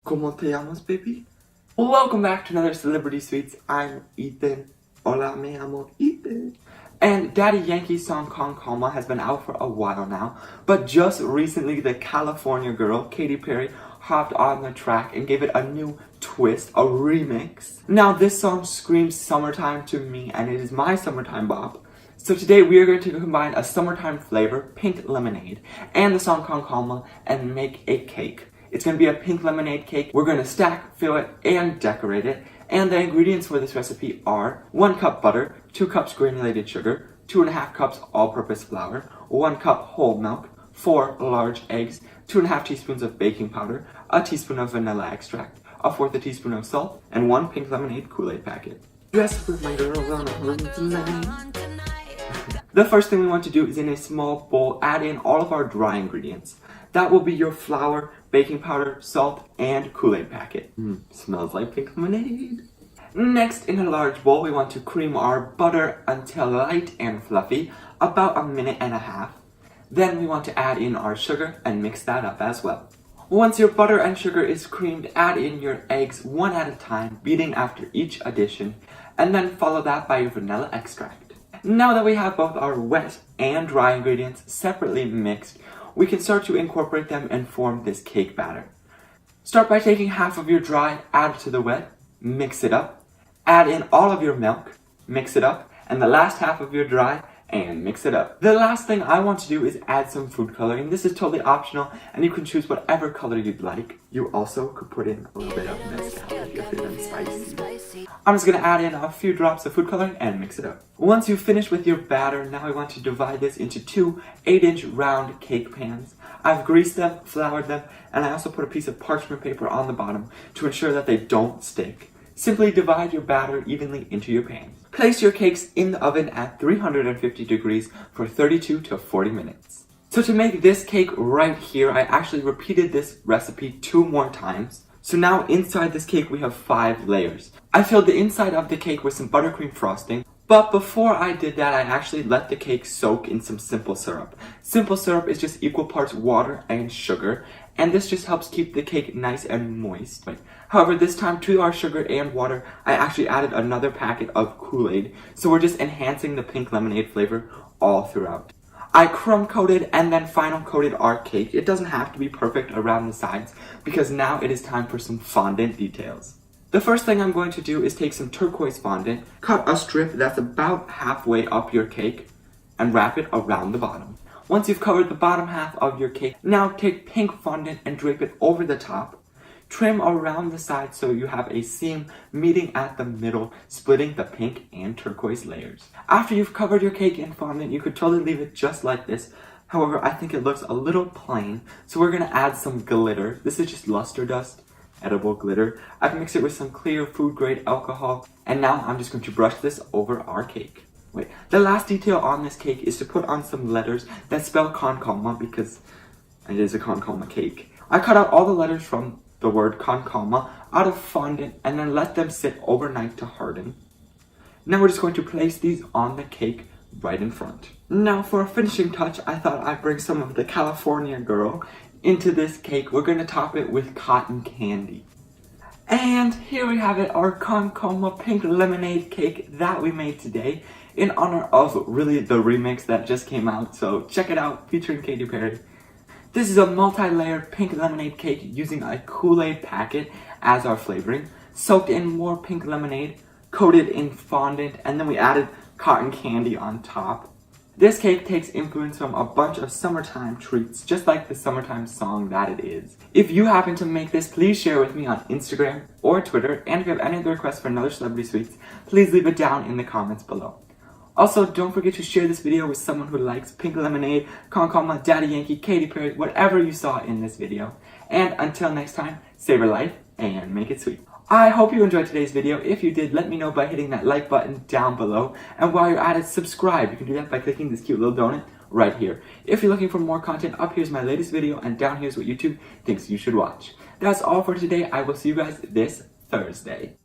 ¿Cómo te llamas, baby? Welcome back to another Celebrity Sweets. I'm Ethan. Hola, me llamo Ethan. And Daddy Yankee's song Calma has been out for a while now, but just recently the California girl, Katy Perry, hopped on the track and gave it a new twist, a remix. Now this song screams summertime to me, and it is my summertime bop. So today we are going to combine a summertime flavor, pink lemonade, and the song Calma and make a cake. It's going to be a pink lemonade cake. We're going to stack, fill it, and decorate it. And the ingredients for this recipe are 1 cup butter, 2 cups granulated sugar, 2.5 cups all-purpose flour, 1 cup whole milk, 4 large eggs, 2.5 teaspoons of baking powder, a teaspoon of vanilla extract, 1/4 teaspoon of salt, and 1 pink lemonade Kool-Aid packet. Dressed with my girls on a room tonight. The first thing we want to do is in a small bowl add in all of our dry ingredients. That will be your flour, baking powder, salt, and Kool-Aid packet. Smells like pink lemonade. Next, in a large bowl, we want to cream our butter until light and fluffy, about 1.5 minutes. Then we want to add in our sugar and mix that up as well. Once your butter and sugar is creamed, add in your eggs one at a time, beating after each addition, and then follow that by your vanilla extract. Now that we have both our wet and dry ingredients separately mixed, we can start to incorporate them and form this cake batter. Start by taking half of your dry, add it to the wet, mix it up, add in all of your milk, mix it up, and the last half of your dry, and mix it up. The last thing I want to do is add some food coloring. This is totally optional, and you can choose whatever color you'd like. You also could put in a little bit of mezcal if you're feeling spicy. I'm just going to add in a few drops of food coloring and mix it up. Once you've finished with your batter, now we want to divide this into 2 8-inch round cake pans. I've greased them, floured them, and I also put a piece of parchment paper on the bottom to ensure that they don't stick. Simply divide your batter evenly into your pans. Place your cakes in the oven at 350 degrees for 32 to 40 minutes. So to make this cake right here, I actually repeated this recipe 2 more times. So now inside this cake we have 5 layers. I filled the inside of the cake with some buttercream frosting, but before I did that I actually let the cake soak in some simple syrup. Simple syrup is just equal parts water and sugar, and this just helps keep the cake nice and moist. However, this time to our sugar and water, I actually added another packet of Kool-Aid, so we're just enhancing the pink lemonade flavor all throughout. I crumb coated and then final coated our cake. It doesn't have to be perfect around the sides because now it is time for some fondant details. The first thing I'm going to do is take some turquoise fondant, cut a strip that's about halfway up your cake, and wrap it around the bottom. Once you've covered the bottom half of your cake, now take pink fondant and drape it over the top. Trim around the sides so you have a seam meeting at the middle, splitting the pink and turquoise layers. After you've covered your cake in fondant, you could totally leave it just like this. However, I think it looks a little plain, so we're going to add some glitter. This is just luster dust, edible glitter. I've mixed it with some clear food grade alcohol, and now I'm just going to brush this over our cake. The last detail on this cake is to put on some letters that spell Calma because it is a Calma cake. I cut out all the letters from the word Calma out of fondant and then let them sit overnight to harden. Now we're just going to place these on the cake right in front. Now for a finishing touch, I thought I'd bring some of the California girl into this cake. We're going to top it with cotton candy. And here we have it, our Calma pink lemonade cake that we made today in honor of really the remix that just came out. So check it out, featuring Katy Perry. This is a multi-layered pink lemonade cake using a Kool-Aid packet as our flavoring, soaked in more pink lemonade, coated in fondant, and then we added cotton candy on top. This cake takes influence from a bunch of summertime treats, just like the summertime song that it is. If you happen to make this, please share with me on Instagram or Twitter, and if you have any other requests for another Celebrity Sweets, please leave it down in the comments below. Also, don't forget to share this video with someone who likes pink lemonade, Calma, Daddy Yankee, Katy Perry, whatever you saw in this video. And until next time, savor life and make it sweet. I hope you enjoyed today's video. If you did, let me know by hitting that like button down below. And while you're at it, subscribe. You can do that by clicking this cute little donut right here. If you're looking for more content, up here's my latest video, and down here's what YouTube thinks you should watch. That's all for today. I will see you guys this Thursday.